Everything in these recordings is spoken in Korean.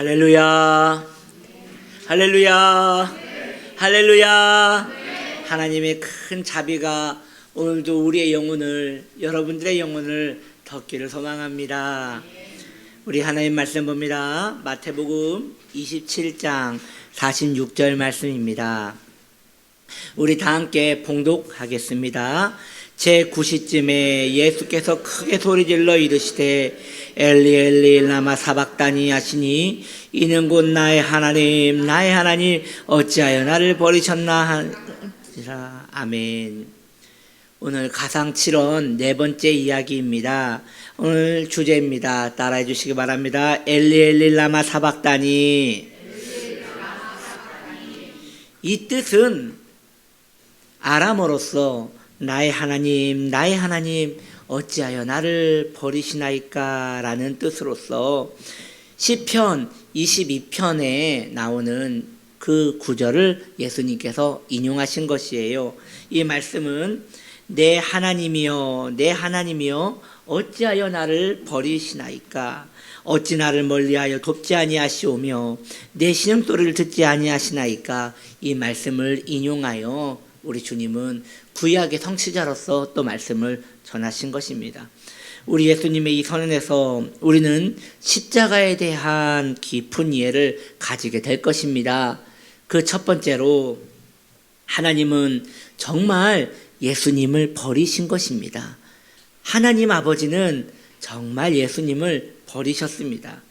할렐루야, 할렐루야, 할렐루야. 하나님의 큰 자비가 오늘도 우리의 영혼을, 여러분들의 영혼을 덮기를 소망합니다. 우리 하나님 말씀 봅니다. 마태복음 27장 46절 말씀입니다. 우리 다 함께 봉독하겠습니다. 제9시쯤에 예수께서 크게 소리질러 이르시되 엘리 엘리 라마 사박다니 하시니 이는 곧 나의 하나님 나의 하나님 어찌하여 나를 버리셨나 하니라. 아멘. 오늘 가상칠언 네 번째 이야기입니다. 오늘 주제입니다. 따라해 주시기 바랍니다. 엘리 엘리 라마 사박다니. 이 뜻은 아람어로서 나의 하나님 어찌하여 나를 버리시나이까 라는 뜻으로서 시편 22편에 나오는 그 구절을 예수님께서 인용하신 것이에요. 이 말씀은 내 하나님이여 어찌하여 나를 버리시나이까, 어찌 나를 멀리하여 돕지 아니하시오며 내 신음소리를 듣지 아니하시나이까. 이 말씀을 인용하여 우리 주님은 구약의 성취자로서 또 말씀을 전하신 것입니다. 우리 예수님의 이 선언에서 우리는 십자가에 대한 깊은 이해를 가지게 될 것입니다. 그 첫 번째로 하나님은 정말 예수님을 버리신 것입니다. 하나님 아버지는 정말 예수님을 버리셨습니다.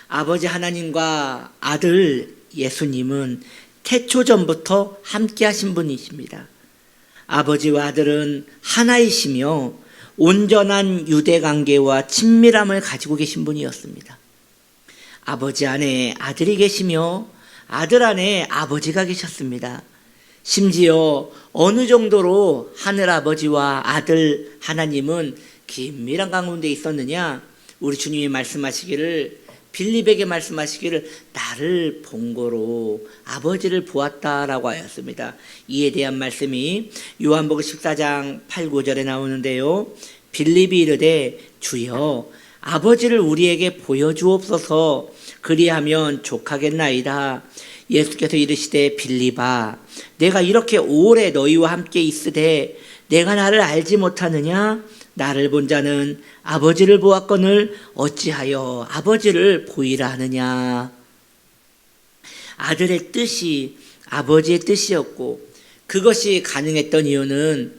아버지 하나님과 아들 예수님은 태초전부터 함께 하신 분이십니다. 아버지와 아들은 하나이시며 온전한 유대관계와 친밀함을 가지고 계신 분이었습니다. 아버지 안에 아들이 계시며 아들 안에 아버지가 계셨습니다. 심지어 어느 정도로 하늘아버지와 아들 하나님은 긴밀한 가운데 있었느냐, 우리 주님이 말씀하시기를, 빌립에게 말씀하시기를 나를 본 거로 아버지를 보았다라고 하였습니다. 이에 대한 말씀이 요한복음 14장 8, 9절에 나오는데요. 빌립이 이르되 주여 아버지를 우리에게 보여주옵소서, 그리하면 족하겠나이다. 예수께서 이르시되 빌립아 내가 이렇게 오래 너희와 함께 있으되 내가 나를 알지 못하느냐? 나를 본 자는 아버지를 보았거늘 어찌하여 아버지를 보이라 하느냐. 아들의 뜻이 아버지의 뜻이었고 그것이 가능했던 이유는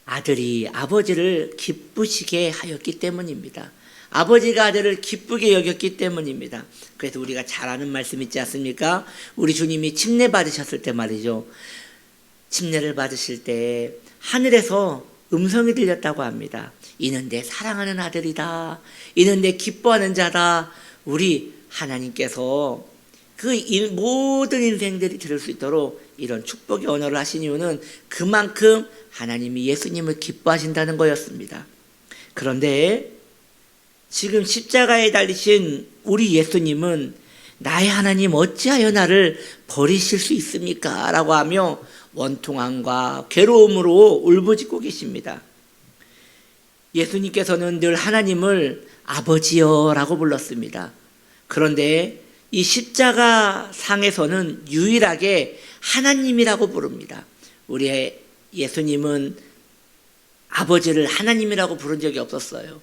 아들이 아버지를 기쁘시게 하였기 때문입니다. 아버지가 아들을 기쁘게 여겼기 때문입니다. 그래서 우리가 잘 아는 말씀 있지 않습니까? 우리 주님이 침례 받으셨을 때 말이죠. 침례를 받으실 때 하늘에서 음성이 들렸다고 합니다. 이는 내 사랑하는 아들이다. 이는 내 기뻐하는 자다. 우리 하나님께서 그 모든 인생들이 들을 수 있도록 이런 축복의 언어를 하신 이유는 그만큼 하나님이 예수님을 기뻐하신다는 거였습니다. 그런데 지금 십자가에 달리신 우리 예수님은 나의 하나님 어찌하여 나를 버리실 수 있습니까? 라고 하며 원통함과 괴로움으로 울부짖고 계십니다. 예수님께서는 늘 하나님을 아버지여 라고 불렀습니다. 그런데 이 십자가 상에서는 유일하게 하나님이라고 부릅니다. 우리 예수님은 아버지를 하나님이라고 부른 적이 없었어요.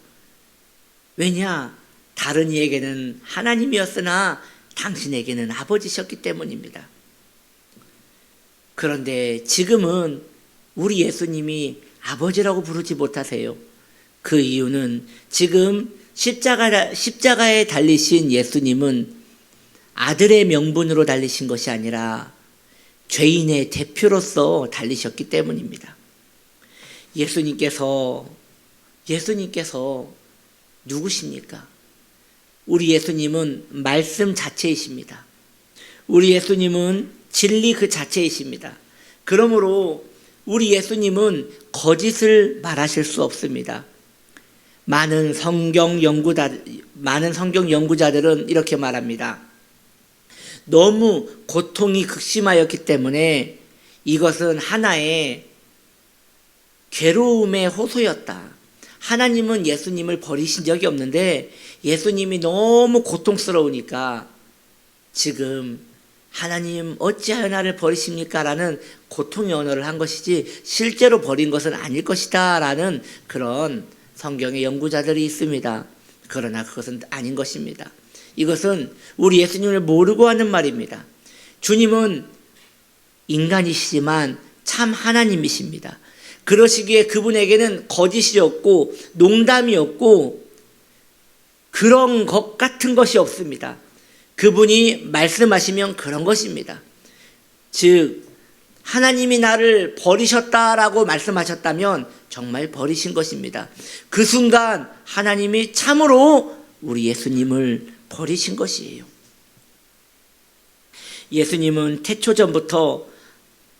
왜냐? 다른 이에게는 하나님이었으나 당신에게는 아버지셨기 때문입니다. 그런데 지금은 우리 예수님이 아버지라고 부르지 못하세요. 그 이유는 지금 십자가에 달리신 예수님은 아들의 명분으로 달리신 것이 아니라 죄인의 대표로서 달리셨기 때문입니다. 예수님께서 누구십니까? 우리 예수님은 말씀 자체이십니다. 우리 예수님은 진리 그 자체이십니다. 그러므로 우리 예수님은 거짓을 말하실 수 없습니다. 많은 성경 연구자들은 이렇게 말합니다. 너무 고통이 극심하였기 때문에 이것은 하나의 괴로움의 호소였다. 하나님은 예수님을 버리신 적이 없는데 예수님이 너무 고통스러우니까 지금 하나님 어찌하여 나를 버리십니까? 라는 고통의 언어를 한 것이지 실제로 버린 것은 아닐 것이다 라는 그런 성경의 연구자들이 있습니다. 그러나 그것은 아닌 것입니다. 이것은 우리 예수님을 모르고 하는 말입니다. 주님은 인간이시지만 참 하나님이십니다. 그러시기에 그분에게는 거짓이었고 농담이었고 그런 것 같은 것이 없습니다. 그분이 말씀하시면 그런 것입니다. 즉 하나님이 나를 버리셨다라고 말씀하셨다면 정말 버리신 것입니다. 그 순간 하나님이 참으로 우리 예수님을 버리신 것이에요. 예수님은 태초 전부터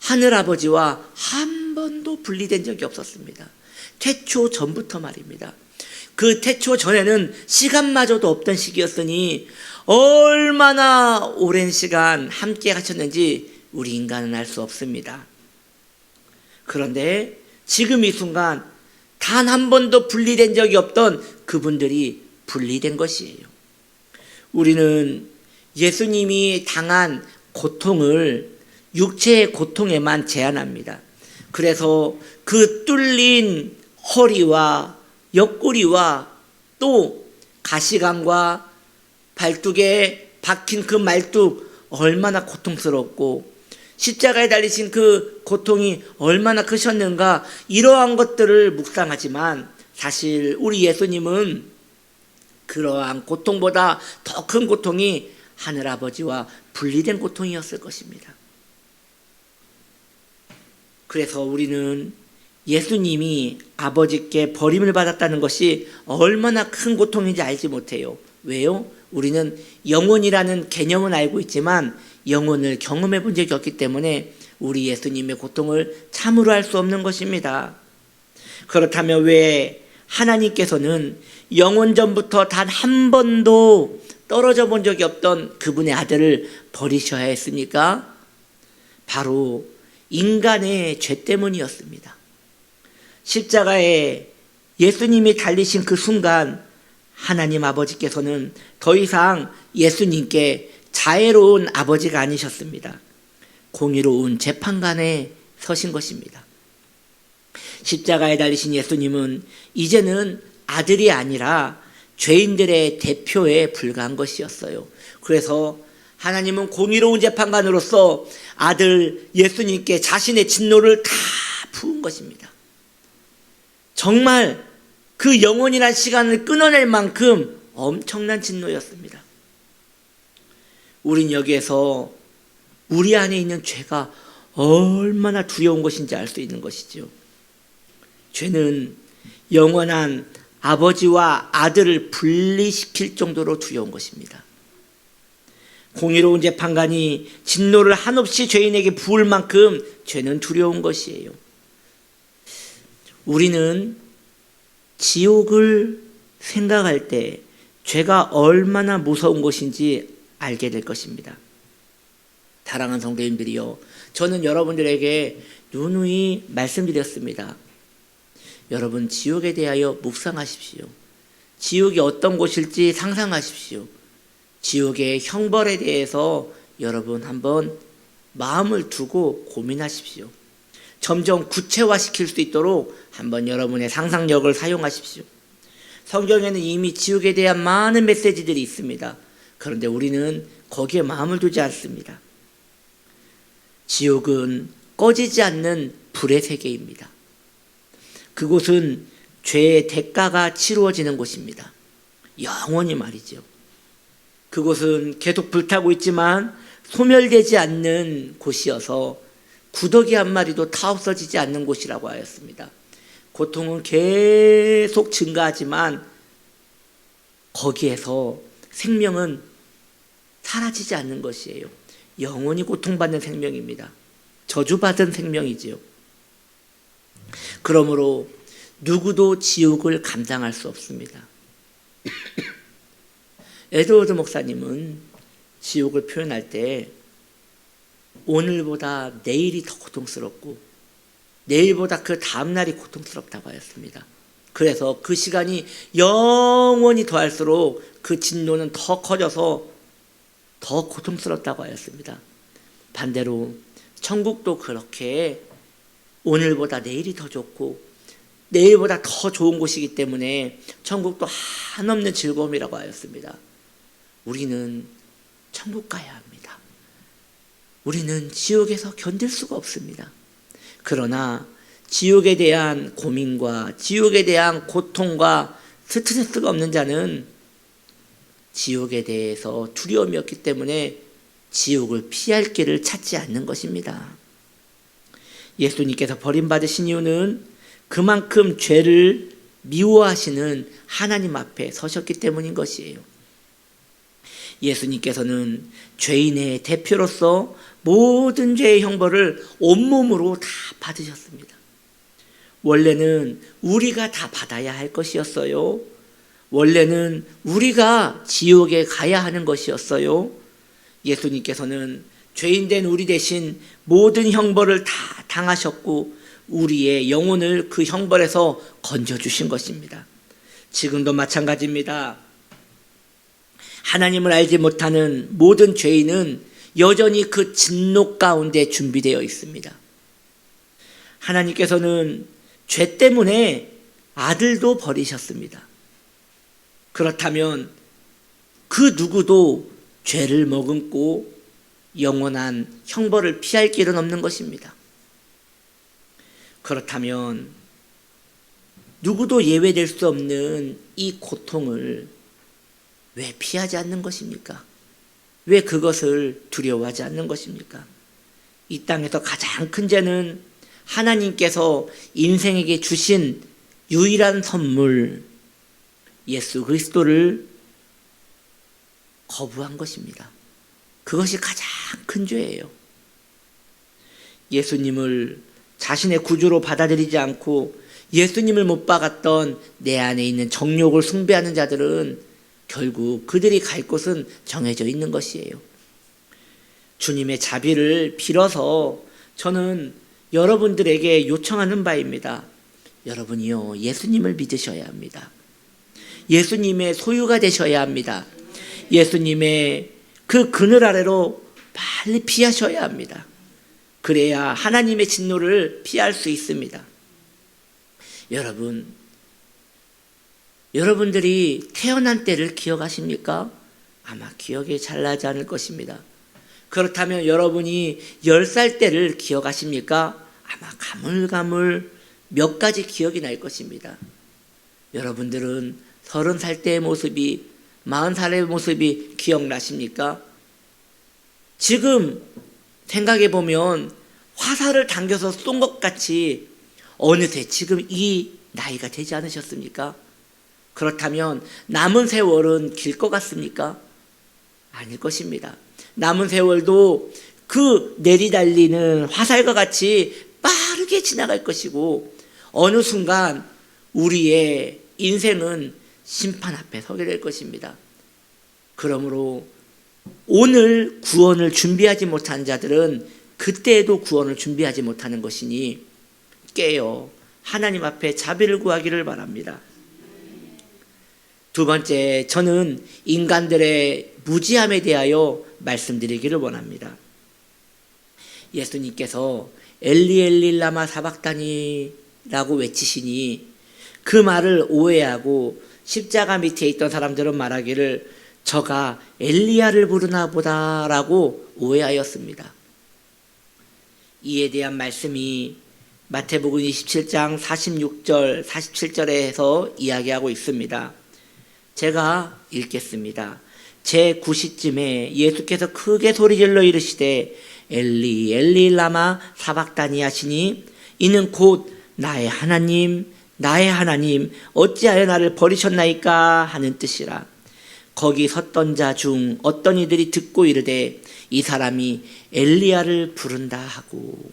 하늘아버지와 한 번도 분리된 적이 없었습니다. 태초 전부터 말입니다. 그 태초 전에는 시간마저도 없던 시기였으니 얼마나 오랜 시간 함께 하셨는지 우리 인간은 알 수 없습니다. 그런데 지금 이 순간 단 한 번도 분리된 적이 없던 그분들이 분리된 것이에요. 우리는 예수님이 당한 고통을 육체의 고통에만 제한합니다. 그래서 그 뚫린 허리와 옆구리와 또 가시관과 발뚝에 박힌 그 말뚝 얼마나 고통스럽고 십자가에 달리신 그 고통이 얼마나 크셨는가 이러한 것들을 묵상하지만 사실 우리 예수님은 그러한 고통보다 더 큰 고통이 하늘아버지와 분리된 고통이었을 것입니다. 그래서 우리는 예수님이 아버지께 버림을 받았다는 것이 얼마나 큰 고통인지 알지 못해요. 왜요? 우리는 영혼이라는 개념은 알고 있지만 영혼을 경험해 본 적이 없기 때문에 우리 예수님의 고통을 참으로 알 수 없는 것입니다. 그렇다면 왜 하나님께서는 영원전부터 단 한 번도 떨어져 본 적이 없던 그분의 아들을 버리셔야 했습니까? 바로 인간의 죄 때문이었습니다. 십자가에 예수님이 달리신 그 순간 하나님 아버지께서는 더 이상 예수님께 자애로운 아버지가 아니셨습니다. 공의로운 재판관에 서신 것입니다. 십자가에 달리신 예수님은 이제는 아들이 아니라 죄인들의 대표에 불과한 것이었어요. 그래서 하나님은 공의로운 재판관으로서 아들 예수님께 자신의 진노를 다 부은 것입니다. 정말 그 영원이란 시간을 끊어낼 만큼 엄청난 진노였습니다. 우린 여기에서 우리 안에 있는 죄가 얼마나 두려운 것인지 알 수 있는 것이죠. 죄는 영원한 아버지와 아들을 분리시킬 정도로 두려운 것입니다. 공의로운 재판관이 진노를 한없이 죄인에게 부을 만큼 죄는 두려운 것이에요. 우리는 지옥을 생각할 때 죄가 얼마나 무서운 것인지 알게 될 것입니다. 사랑하는 성도님들이요, 저는 여러분들에게 누누이 말씀드렸습니다. 여러분 지옥에 대하여 묵상하십시오. 지옥이 어떤 곳일지 상상하십시오. 지옥의 형벌에 대해서 여러분 한번 마음을 두고 고민하십시오. 점점 구체화시킬 수 있도록 한번 여러분의 상상력을 사용하십시오. 성경에는 이미 지옥에 대한 많은 메시지들이 있습니다. 그런데 우리는 거기에 마음을 두지 않습니다. 지옥은 꺼지지 않는 불의 세계입니다. 그곳은 죄의 대가가 치루어지는 곳입니다. 영원히 말이죠. 그곳은 계속 불타고 있지만 소멸되지 않는 곳이어서 구더기 한 마리도 타 없어지지 않는 곳이라고 하였습니다. 고통은 계속 증가하지만 거기에서 생명은 사라지지 않는 것이에요. 영원히 고통받는 생명입니다. 저주받은 생명이지요. 그러므로 누구도 지옥을 감당할 수 없습니다. 에드워드 목사님은 지옥을 표현할 때 오늘보다 내일이 더 고통스럽고 내일보다 그 다음날이 고통스럽다고 하였습니다. 그래서 그 시간이 영원히 더할수록 그 진노는 더 커져서 더 고통스럽다고 하였습니다. 반대로 천국도 그렇게 오늘보다 내일이 더 좋고 내일보다 더 좋은 곳이기 때문에 천국도 한없는 즐거움이라고 하였습니다. 우리는 천국 가야 합니다. 우리는 지옥에서 견딜 수가 없습니다. 그러나 지옥에 대한 고민과 지옥에 대한 고통과 스트레스가 없는 자는 지옥에 대해서 두려움이 없기 때문에 지옥을 피할 길을 찾지 않는 것입니다. 예수님께서 버림받으신 이유는 그만큼 죄를 미워하시는 하나님 앞에 서셨기 때문인 것이에요. 예수님께서는 죄인의 대표로서 모든 죄의 형벌을 온몸으로 다 받으셨습니다. 원래는 우리가 다 받아야 할 것이었어요. 원래는 우리가 지옥에 가야 하는 것이었어요. 예수님께서는 죄인된 우리 대신 모든 형벌을 다 당하셨고 우리의 영혼을 그 형벌에서 건져주신 것입니다. 지금도 마찬가지입니다. 하나님을 알지 못하는 모든 죄인은 여전히 그 진노 가운데 준비되어 있습니다. 하나님께서는 죄 때문에 아들도 버리셨습니다. 그렇다면 그 누구도 죄를 머금고 영원한 형벌을 피할 길은 없는 것입니다. 그렇다면 누구도 예외될 수 없는 이 고통을 왜 피하지 않는 것입니까? 왜 그것을 두려워하지 않는 것입니까? 이 땅에서 가장 큰 죄는 하나님께서 인생에게 주신 유일한 선물 예수 그리스도를 거부한 것입니다. 그것이 가장 큰 죄예요. 예수님을 자신의 구주로 받아들이지 않고 예수님을 못 박았던 내 안에 있는 정욕을 숭배하는 자들은 결국 그들이 갈 곳은 정해져 있는 것이에요. 주님의 자비를 빌어서 저는 여러분들에게 요청하는 바입니다. 여러분이요, 예수님을 믿으셔야 합니다. 예수님의 소유가 되셔야 합니다. 예수님의 그 그늘 아래로 빨리 피하셔야 합니다. 그래야 하나님의 진노를 피할 수 있습니다. 여러분들이 태어난 때를 기억하십니까? 아마 기억이 잘 나지 않을 것입니다. 그렇다면 여러분이 10살 때를 기억하십니까? 아마 가물가물 몇 가지 기억이 날 것입니다. 여러분들은 30살 때의 모습이 40살의 모습이 기억나십니까? 지금 생각해 보면 화살을 당겨서 쏜 것 같이 어느새 지금 이 나이가 되지 않으셨습니까? 그렇다면 남은 세월은 길 것 같습니까? 아닐 것입니다. 남은 세월도 그 내리달리는 화살과 같이 빠르게 지나갈 것이고 어느 순간 우리의 인생은 심판 앞에 서게 될 것입니다. 그러므로 오늘 구원을 준비하지 못한 자들은 그때에도 구원을 준비하지 못하는 것이니 깨어 하나님 앞에 자비를 구하기를 바랍니다. 두 번째, 저는 인간들의 무지함에 대하여 말씀드리기를 원합니다. 예수님께서 엘리 엘리 라마 사박다니라고 외치시니 그 말을 오해하고 십자가 밑에 있던 사람들은 말하기를 저가 엘리야를 부르나 보다라고 오해하였습니다. 이에 대한 말씀이 마태복음 27장 46절 47절에서 이야기하고 있습니다. 제가 읽겠습니다. 제9시쯤에 예수께서 크게 소리질러 이르시되 엘리 엘리 라마 사박다니 하시니 이는 곧 나의 하나님 어찌하여 나를 버리셨나이까 하는 뜻이라. 거기 섰던 자 중 어떤 이들이 듣고 이르되 이 사람이 엘리야를 부른다 하고.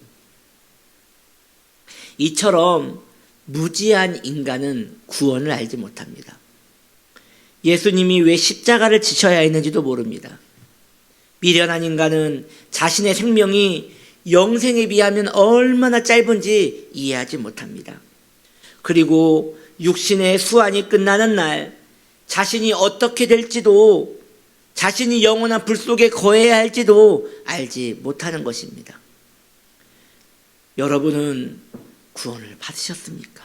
이처럼 무지한 인간은 구원을 알지 못합니다. 예수님이 왜 십자가를 지셔야 했는지도 모릅니다. 미련한 인간은 자신의 생명이 영생에 비하면 얼마나 짧은지 이해하지 못합니다. 그리고 육신의 수완이 끝나는 날 자신이 어떻게 될지도, 자신이 영원한 불 속에 거해야 할지도 알지 못하는 것입니다. 여러분은 구원을 받으셨습니까?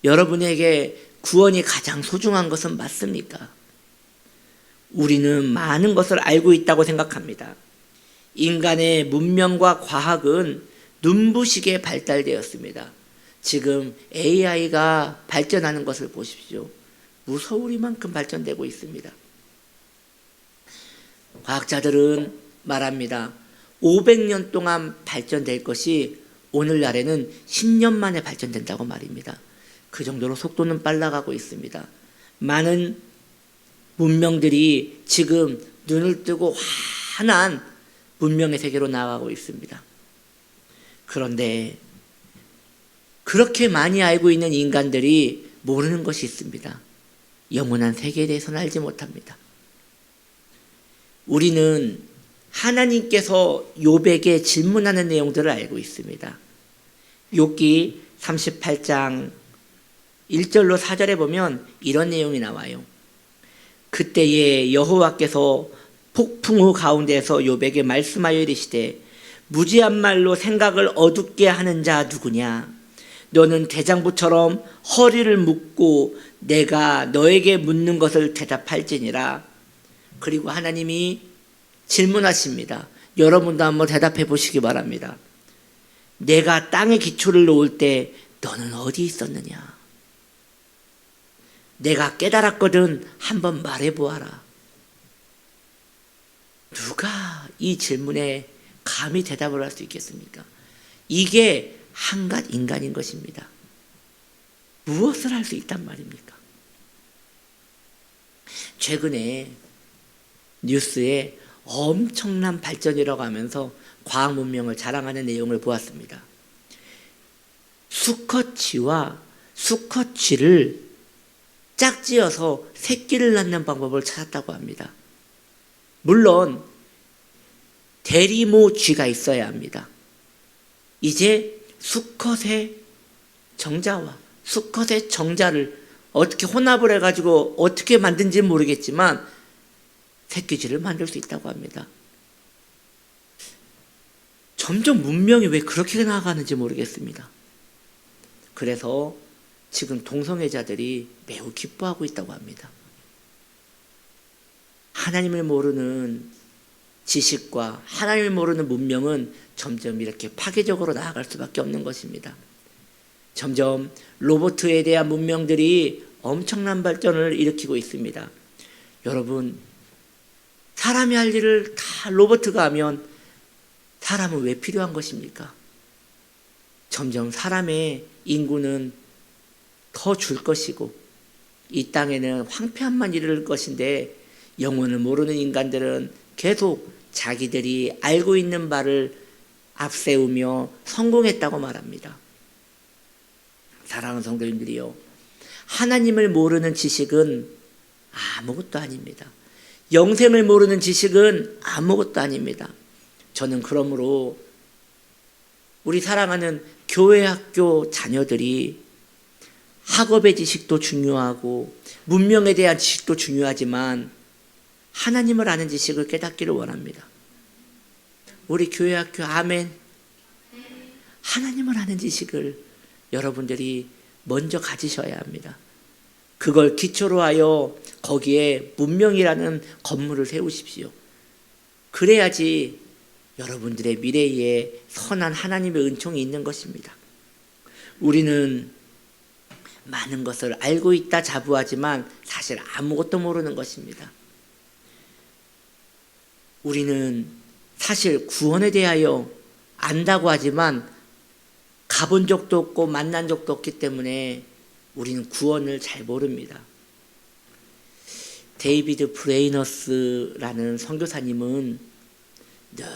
여러분에게 구원이 가장 소중한 것은 맞습니까? 우리는 많은 것을 알고 있다고 생각합니다. 인간의 문명과 과학은 눈부시게 발달되었습니다. 지금 AI가 발전하는 것을 보십시오. 무서우리만큼 발전되고 있습니다. 과학자들은 말합니다. 500년 동안 발전될 것이 오늘날에는 10년 만에 발전된다고 말입니다. 그 정도로 속도는 빨라가고 있습니다. 많은 문명들이 지금 눈을 뜨고 환한 문명의 세계로 나아가고 있습니다. 그런데 그렇게 많이 알고 있는 인간들이 모르는 것이 있습니다. 영원한 세계에 대해서는 알지 못합니다. 우리는 하나님께서 욥에게 질문하는 내용들을 알고 있습니다. 욥기 38장 1절로 4절에 보면 이런 내용이 나와요. 그때에 여호와께서 폭풍우 가운데서 욥에게 말씀하여 이르시되 무지한 말로 생각을 어둡게 하는 자 누구냐? 너는 대장부처럼 허리를 묶고 내가 너에게 묻는 것을 대답할지니라. 그리고 하나님이 질문하십니다. 여러분도 한번 대답해 보시기 바랍니다. 내가 땅에 기초를 놓을 때 너는 어디 있었느냐? 내가 깨달았거든 한번 말해보아라. 누가 이 질문에 감히 대답을 할 수 있겠습니까? 이게 한갓 인간인 것입니다. 무엇을 할 수 있단 말입니까? 최근에 뉴스에 엄청난 발전이라고 하면서 과학 문명을 자랑하는 내용을 보았습니다. 수컷쥐와 수컷쥐를 짝지어서 새끼를 낳는 방법을 찾았다고 합니다. 물론 대리모 쥐가 있어야 합니다. 이제 수컷의 정자와 수컷의 정자를 어떻게 혼합을 해가지고 어떻게 만든지는 모르겠지만 새끼쥐를 만들 수 있다고 합니다. 점점 문명이 왜 그렇게 나아가는지 모르겠습니다. 그래서 지금 동성애자들이 매우 기뻐하고 있다고 합니다. 하나님을 모르는 지식과 하나님을 모르는 문명은 점점 이렇게 파괴적으로 나아갈 수밖에 없는 것입니다. 점점 로봇에 대한 문명들이 엄청난 발전을 일으키고 있습니다. 여러분, 사람이 할 일을 다 로봇가 하면 사람은 왜 필요한 것입니까? 점점 사람의 인구는 더 줄 것이고 이 땅에는 황폐함만 이를 것인데 영혼을 모르는 인간들은 계속 자기들이 알고 있는 바를 앞세우며 성공했다고 말합니다. 사랑하는 성도님들이요, 하나님을 모르는 지식은 아무것도 아닙니다. 영생을 모르는 지식은 아무것도 아닙니다. 저는 그러므로 우리 사랑하는 교회 학교 자녀들이 학업의 지식도 중요하고 문명에 대한 지식도 중요하지만 하나님을 아는 지식을 깨닫기를 원합니다. 우리 교회 학교 아멘. 하나님을 아는 지식을 여러분들이 먼저 가지셔야 합니다. 그걸 기초로 하여 거기에 문명이라는 건물을 세우십시오. 그래야지 여러분들의 미래에 선한 하나님의 은총이 있는 것입니다. 우리는 많은 것을 알고 있다 자부하지만 사실 아무것도 모르는 것입니다. 우리는 사실 구원에 대하여 안다고 하지만 가본 적도 없고 만난 적도 없기 때문에 우리는 구원을 잘 모릅니다. 데이비드 브레이너스라는 선교사님은 늘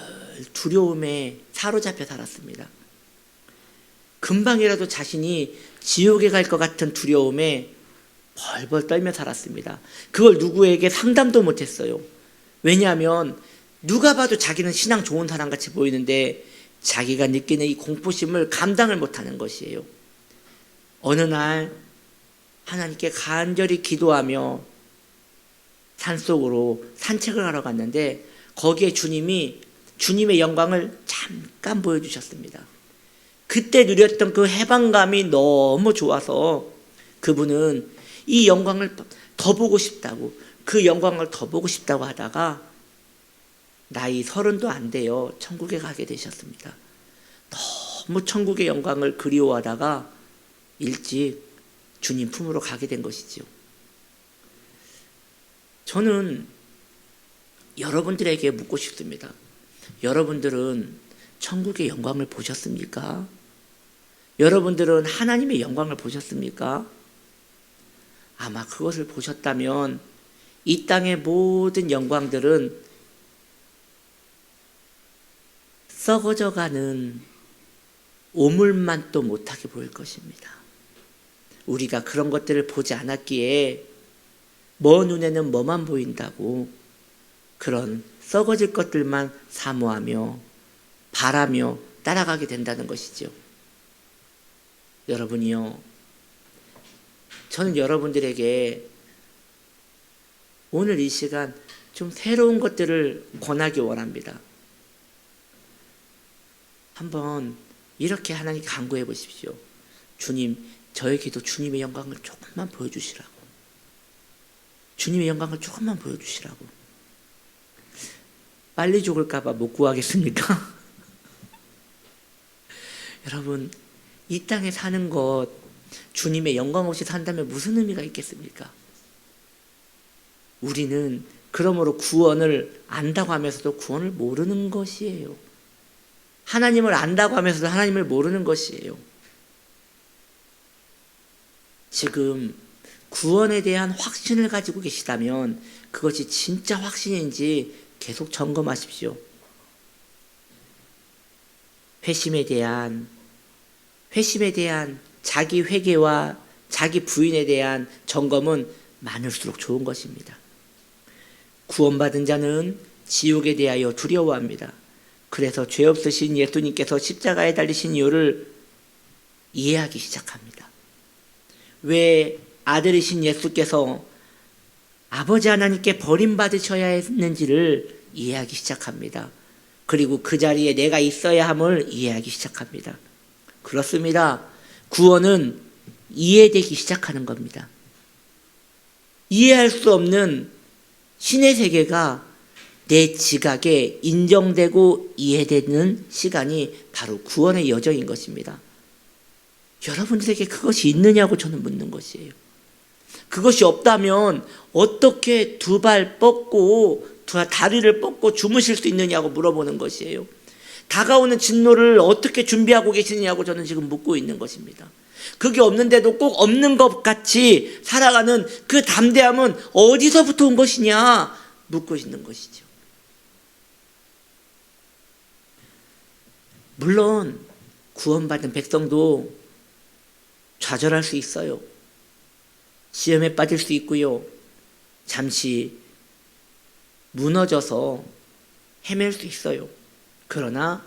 두려움에 사로잡혀 살았습니다. 금방이라도 자신이 지옥에 갈 것 같은 두려움에 벌벌 떨며 살았습니다. 그걸 누구에게 상담도 못했어요. 왜냐하면 누가 봐도 자기는 신앙 좋은 사람같이 보이는데 자기가 느끼는 이 공포심을 감당을 못하는 것이에요. 어느 날 하나님께 간절히 기도하며 산속으로 산책을 하러 갔는데 거기에 주님이 주님의 영광을 잠깐 보여주셨습니다. 그때 누렸던 그 해방감이 너무 좋아서 그분은 이 영광을 더 보고 싶다고, 그 영광을 더 보고 싶다고 하다가 나이 30도 안 돼요. 천국에 가게 되셨습니다. 너무 천국의 영광을 그리워하다가 일찍 주님 품으로 가게 된 것이지요. 저는 여러분들에게 묻고 싶습니다. 여러분들은 천국의 영광을 보셨습니까? 여러분들은 하나님의 영광을 보셨습니까? 아마 그것을 보셨다면 이 땅의 모든 영광들은 썩어져가는 오물만도 못하게 보일 것입니다. 우리가 그런 것들을 보지 않았기에 먼 눈에는 뭐만 보인다고 그런 썩어질 것들만 사모하며 바라며 따라가게 된다는 것이죠. 여러분이요, 저는 여러분들에게 오늘 이 시간 좀 새로운 것들을 권하기 원합니다. 한번 이렇게 하나님 간구해 보십시오. 주님, 저에게도 주님의 영광을 조금만 보여주시라고. 주님의 영광을 조금만 보여주시라고. 빨리 죽을까 봐 못 구하겠습니까? 여러분, 이 땅에 사는 것 주님의 영광 없이 산다면 무슨 의미가 있겠습니까? 우리는 그러므로 구원을 안다고 하면서도 구원을 모르는 것이에요. 하나님을 안다고 하면서도 하나님을 모르는 것이에요. 지금 구원에 대한 확신을 가지고 계시다면 그것이 진짜 확신인지 계속 점검하십시오. 회심에 대한 자기 회개와 자기 부인에 대한 점검은 많을수록 좋은 것입니다. 구원받은 자는 지옥에 대하여 두려워합니다. 그래서 죄 없으신 예수님께서 십자가에 달리신 이유를 이해하기 시작합니다. 왜 아들이신 예수께서 아버지 하나님께 버림받으셔야 했는지를 이해하기 시작합니다. 그리고 그 자리에 내가 있어야 함을 이해하기 시작합니다. 그렇습니다. 구원은 이해되기 시작하는 겁니다. 이해할 수 없는 신의 세계가 내 지각에 인정되고 이해되는 시간이 바로 구원의 여정인 것입니다. 여러분들에게 그것이 있느냐고 저는 묻는 것이에요. 그것이 없다면 어떻게 두 발 뻗고 다리를 뻗고 주무실 수 있느냐고 물어보는 것이에요. 다가오는 진노를 어떻게 준비하고 계시느냐고 저는 지금 묻고 있는 것입니다. 그게 없는데도 꼭 없는 것 같이 살아가는 그 담대함은 어디서부터 온 것이냐 묻고 있는 것이죠. 물론 구원받은 백성도 좌절할 수 있어요. 시험에 빠질 수 있고요. 잠시 무너져서 헤맬 수 있어요. 그러나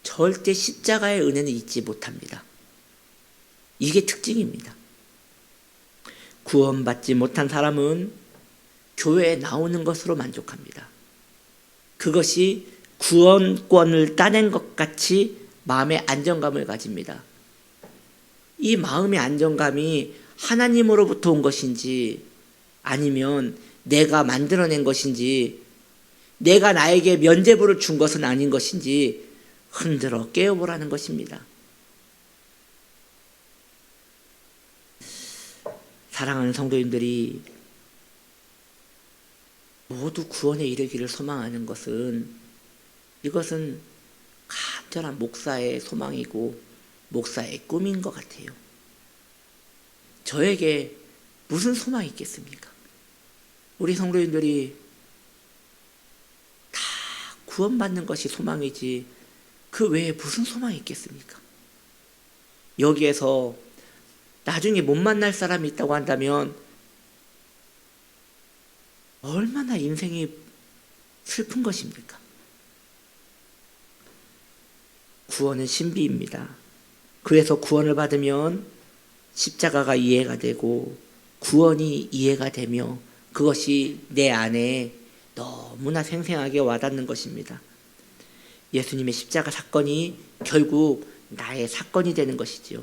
절대 십자가의 은혜는 잊지 못합니다. 이게 특징입니다. 구원받지 못한 사람은 교회에 나오는 것으로 만족합니다. 그것이 구원권을 따낸 것 같이 마음의 안정감을 가집니다. 이 마음의 안정감이 하나님으로부터 온 것인지 아니면 내가 만들어낸 것인지 내가 나에게 면죄부를 준 것은 아닌 것인지 흔들어 깨어보라는 것입니다. 사랑하는 성도님들이 모두 구원에 이르기를 소망하는 것은 이것은 간절한 목사의 소망이고 목사의 꿈인 것 같아요. 저에게 무슨 소망이 있겠습니까? 우리 성도님들이 다 구원받는 것이 소망이지 그 외에 무슨 소망이 있겠습니까? 여기에서 나중에 못 만날 사람이 있다고 한다면 얼마나 인생이 슬픈 것입니까? 구원은 신비입니다. 그래서 구원을 받으면 십자가가 이해가 되고 구원이 이해가 되며 그것이 내 안에 너무나 생생하게 와닿는 것입니다. 예수님의 십자가 사건이 결국 나의 사건이 되는 것이지요.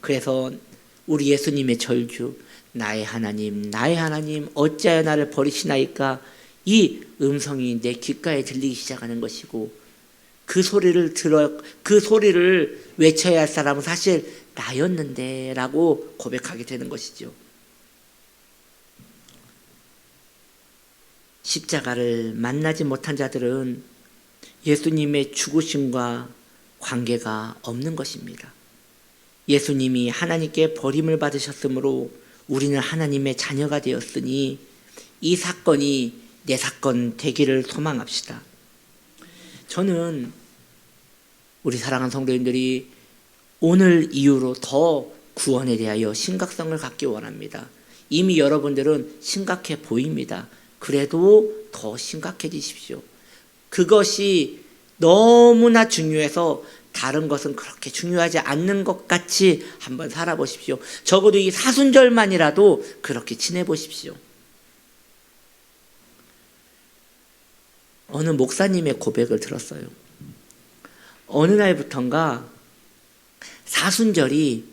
그래서 우리 예수님의 절규, 나의 하나님 어찌하여 나를 버리시나이까, 이 음성이 내 귓가에 들리기 시작하는 것이고, 그 소리를 외쳐야 할 사람은 사실 나였는데 라고 고백하게 되는 것이죠. 십자가를 만나지 못한 자들은 예수님의 죽으심과 관계가 없는 것입니다. 예수님이 하나님께 버림을 받으셨으므로 우리는 하나님의 자녀가 되었으니 이 사건이 내 사건 되기를 소망합시다. 저는 우리 사랑하는 성도님들이 오늘 이후로 더 구원에 대하여 심각성을 갖기 원합니다. 이미 여러분들은 심각해 보입니다. 그래도 더 심각해지십시오. 그것이 너무나 중요해서 다른 것은 그렇게 중요하지 않는 것 같이 한번 살아보십시오. 적어도 이 사순절만이라도 그렇게 지내보십시오. 어느 목사님의 고백을 들었어요. 어느 날부턴가 사순절이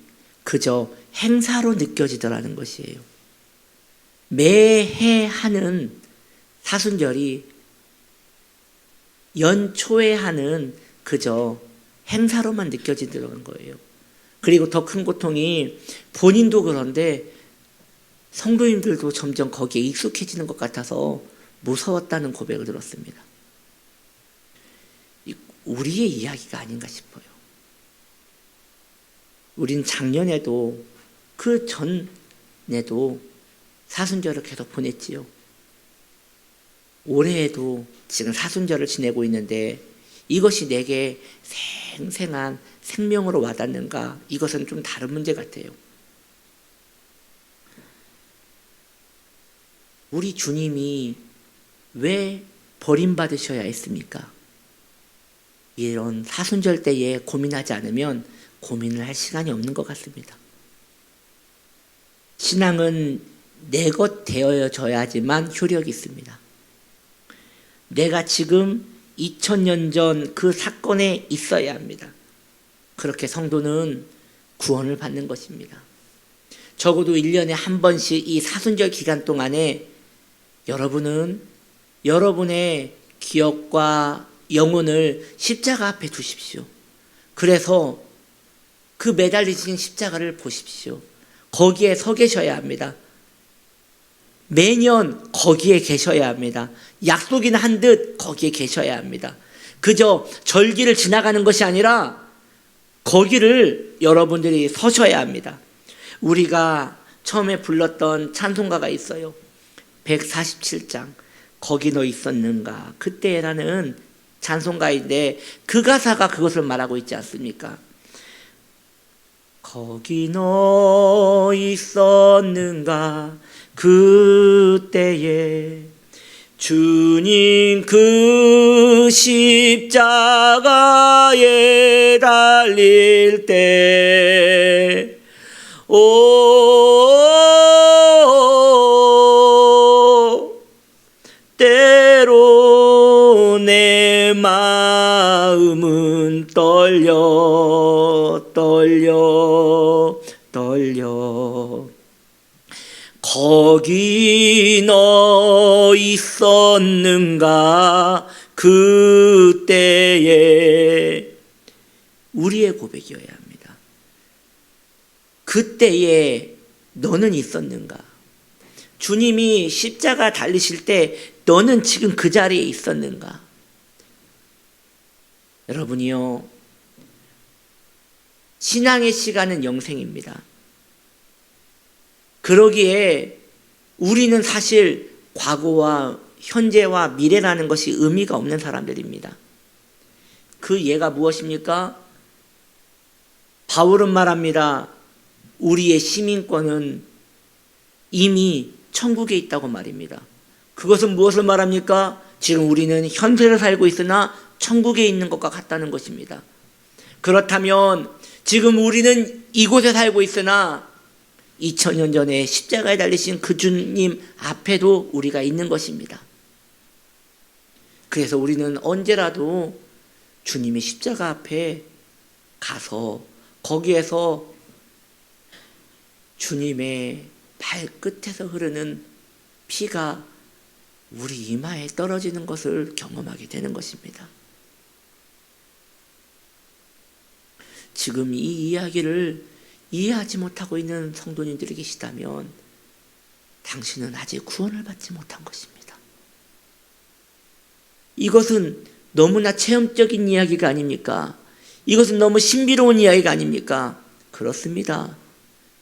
그저 행사로 느껴지더라는 것이에요. 매해 하는 사순절이 연초에 하는 그저 행사로만 느껴지더라는 거예요. 그리고 더 큰 고통이 본인도 그런데 성도님들도 점점 거기에 익숙해지는 것 같아서 무서웠다는 고백을 들었습니다. 우리의 이야기가 아닌가 싶어요. 우린 작년에도 그 전에도 사순절을 계속 보냈지요. 올해에도 지금 사순절을 지내고 있는데 이것이 내게 생생한 생명으로 와닿는가? 이것은 좀 다른 문제 같아요. 우리 주님이 왜 버림받으셔야 했습니까? 이런 사순절 때에 고민하지 않으면 고민을 할 시간이 없는 것 같습니다. 신앙은 내 것 되어져야 하지만 효력이 있습니다. 내가 지금 2000년 전 그 사건에 있어야 합니다. 그렇게 성도는 구원을 받는 것입니다. 적어도 1년에 한 번씩 이 사순절 기간 동안에 여러분은 여러분의 기억과 영혼을 십자가 앞에 두십시오. 그래서 그 매달리신 십자가를 보십시오. 거기에 서 계셔야 합니다. 매년 거기에 계셔야 합니다. 약속이나 한 듯 거기에 계셔야 합니다. 그저 절기를 지나가는 것이 아니라 거기를 여러분들이 서셔야 합니다. 우리가 처음에 불렀던 찬송가가 있어요. 147장 거기 너 있었는가 그때라는 찬송가인데 그 가사가 그것을 말하고 있지 않습니까? 거기 너 있었는가 그때에 주님 그 십자가에 달릴 때 때로 내 마음은 떨려 거기 너 있었는가 그때에 우리의 고백이어야 합니다. 그때에 너는 있었는가? 주님이 십자가 달리실 때 너는 지금 그 자리에 있었는가? 여러분이요, 신앙의 시간은 영생입니다. 그러기에 우리는 사실 과거와 현재와 미래라는 것이 의미가 없는 사람들입니다. 그 예가 무엇입니까? 바울은 말합니다. 우리의 시민권은 이미 천국에 있다고 말입니다. 그것은 무엇을 말합니까? 지금 우리는 현세를 살고 있으나 천국에 있는 것과 같다는 것입니다. 그렇다면 지금 우리는 이곳에 살고 있으나 2000년 전에 십자가에 달리신 그 주님 앞에도 우리가 있는 것입니다. 그래서 우리는 언제라도 주님의 십자가 앞에 가서 거기에서 주님의 발끝에서 흐르는 피가 우리 이마에 떨어지는 것을 경험하게 되는 것입니다. 지금 이 이야기를 이해하지 못하고 있는 성도님들이 계시다면 당신은 아직 구원을 받지 못한 것입니다. 이것은 너무나 체험적인 이야기가 아닙니까? 이것은 너무 신비로운 이야기가 아닙니까? 그렇습니다.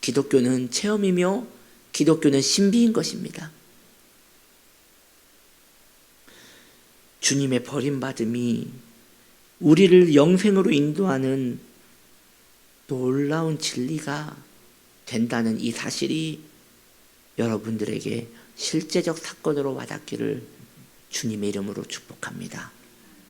기독교는 체험이며 기독교는 신비인 것입니다. 주님의 버림받음이 우리를 영생으로 인도하는 놀라운 진리가 된다는 이 사실이 여러분들에게 실제적 사건으로 와닿기를 주님의 이름으로 축복합니다.